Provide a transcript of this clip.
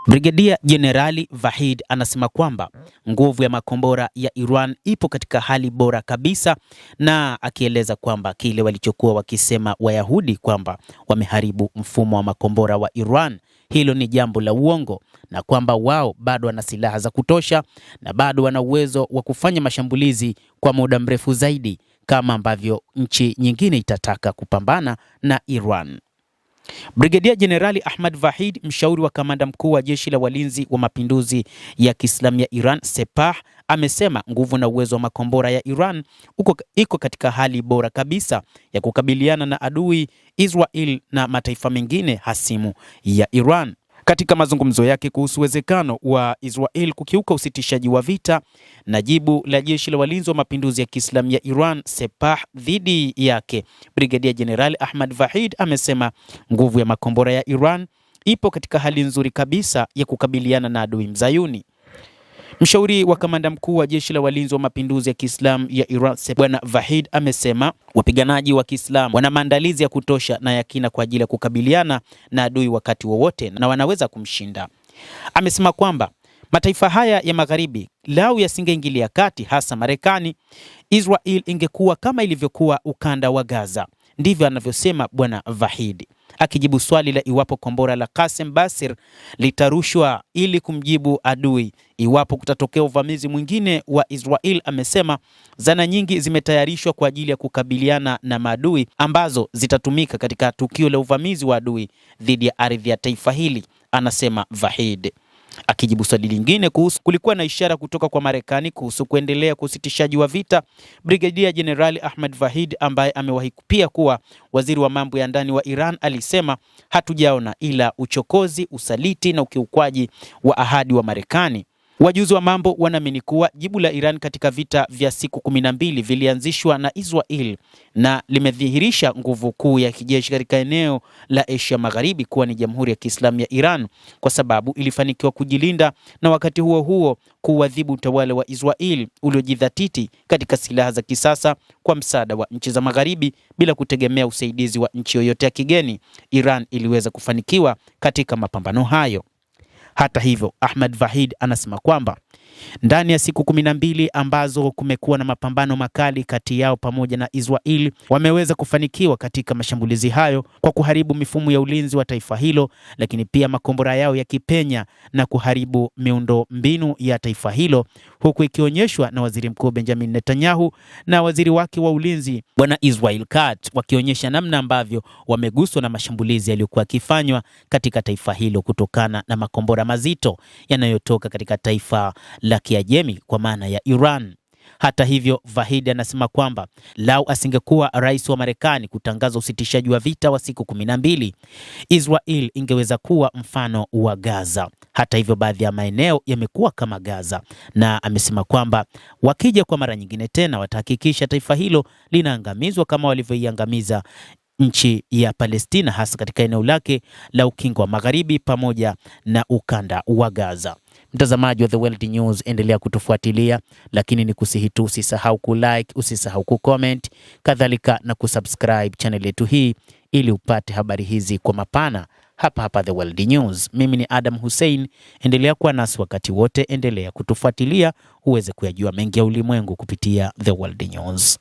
Brigedia Jenerali Vahid anasema kwamba nguvu ya makombora ya Iran ipo katika hali bora kabisa, na akieleza kwamba kile walichokuwa wakisema Wayahudi kwamba wameharibu mfumo wa makombora wa Iran, hilo ni jambo la uongo, na kwamba wao bado wana silaha za kutosha na bado wana uwezo wa kufanya mashambulizi kwa muda mrefu zaidi kama ambavyo nchi nyingine itataka kupambana na Iran. Brigedia Jenerali Ahmad Vahid, mshauri wa kamanda mkuu wa jeshi la walinzi wa mapinduzi ya Kiislamu ya Iran Sepah, amesema nguvu na uwezo wa makombora ya Iran iko katika hali bora kabisa ya kukabiliana na adui Israel na mataifa mengine hasimu ya Iran. Katika mazungumzo yake kuhusu uwezekano wa Israel kukiuka usitishaji wa vita na jibu la jeshi la walinzi wa mapinduzi ya Kiislamu ya Iran Sepah dhidi yake, Brigedia Jenerali Ahmad Vahid amesema nguvu ya makombora ya Iran ipo katika hali nzuri kabisa ya kukabiliana na adui mzayuni. Mshauri wa kamanda mkuu wa jeshi la walinzi wa mapinduzi ya Kiislamu ya Iran Bwana Vahid amesema wapiganaji wa Kiislamu wana maandalizi ya kutosha na ya kina kwa ajili ya kukabiliana na adui wakati wowote na wanaweza kumshinda. Amesema kwamba mataifa haya ya magharibi lau yasingeingilia kati, hasa Marekani, Israel ingekuwa kama ilivyokuwa ukanda wa Gaza. Ndivyo anavyosema Bwana Vahid akijibu swali la iwapo kombora la Qasem Basir litarushwa ili kumjibu adui iwapo kutatokea uvamizi mwingine wa Israel. Amesema zana nyingi zimetayarishwa kwa ajili ya kukabiliana na maadui ambazo zitatumika katika tukio la uvamizi wa adui dhidi ya ardhi ya taifa hili, anasema Vahid. Akijibu swali lingine kuhusu kulikuwa na ishara kutoka kwa Marekani kuhusu kuendelea kwa usitishaji wa vita, Brigedia Jenerali Ahmad Vahid ambaye amewahi pia kuwa waziri wa mambo ya ndani wa Iran alisema, hatujaona ila uchokozi, usaliti na ukiukwaji wa ahadi wa Marekani. Wajuzi wa mambo wanaamini kuwa jibu la Iran katika vita vya siku 12 vilianzishwa na Israel na limedhihirisha nguvu kuu ya kijeshi katika eneo la Asia Magharibi kuwa ni Jamhuri ya Kiislamu ya Iran, kwa sababu ilifanikiwa kujilinda na wakati huo huo kuadhibu utawala wa Israel uliojidhatiti katika silaha za kisasa kwa msaada wa nchi za Magharibi bila kutegemea usaidizi wa nchi yoyote ya kigeni. Iran iliweza kufanikiwa katika mapambano hayo. Hata hivyo, Ahmad Vahid anasema kwamba ndani ya siku 12 ambazo kumekuwa na mapambano makali kati yao pamoja na Israel, wameweza kufanikiwa katika mashambulizi hayo kwa kuharibu mifumo ya ulinzi wa taifa hilo, lakini pia makombora yao yakipenya na kuharibu miundo mbinu ya taifa hilo, huku ikionyeshwa na Waziri Mkuu Benjamin Netanyahu na waziri wake wa ulinzi Bwana Israel Katz wakionyesha namna ambavyo wameguswa na mashambulizi yaliyokuwa yakifanywa katika taifa hilo kutokana na makombora mazito yanayotoka katika taifa la Kiajemi kwa maana ya Iran. Hata hivyo, Vahid anasema kwamba lau asingekuwa rais wa Marekani kutangaza usitishaji wa vita wa siku 12, Israel ingeweza kuwa mfano wa Gaza. Hata hivyo, baadhi ya maeneo yamekuwa kama Gaza, na amesema kwamba wakija kwa mara nyingine tena watahakikisha taifa hilo linaangamizwa kama walivyoiangamiza nchi ya Palestina, hasa katika eneo lake la Ukingo wa Magharibi pamoja na ukanda wa Gaza. Mtazamaji wa The World News, endelea kutufuatilia, lakini ni kusihi tu usisahau kulike, usisahau kucomment, kadhalika na kusubscribe channel yetu hii ili upate habari hizi kwa mapana hapa The World News. Mimi ni Adam Hussein, endelea kuwa nasi wakati wote, endelea kutufuatilia uweze kuyajua mengi ya ulimwengu kupitia The World News.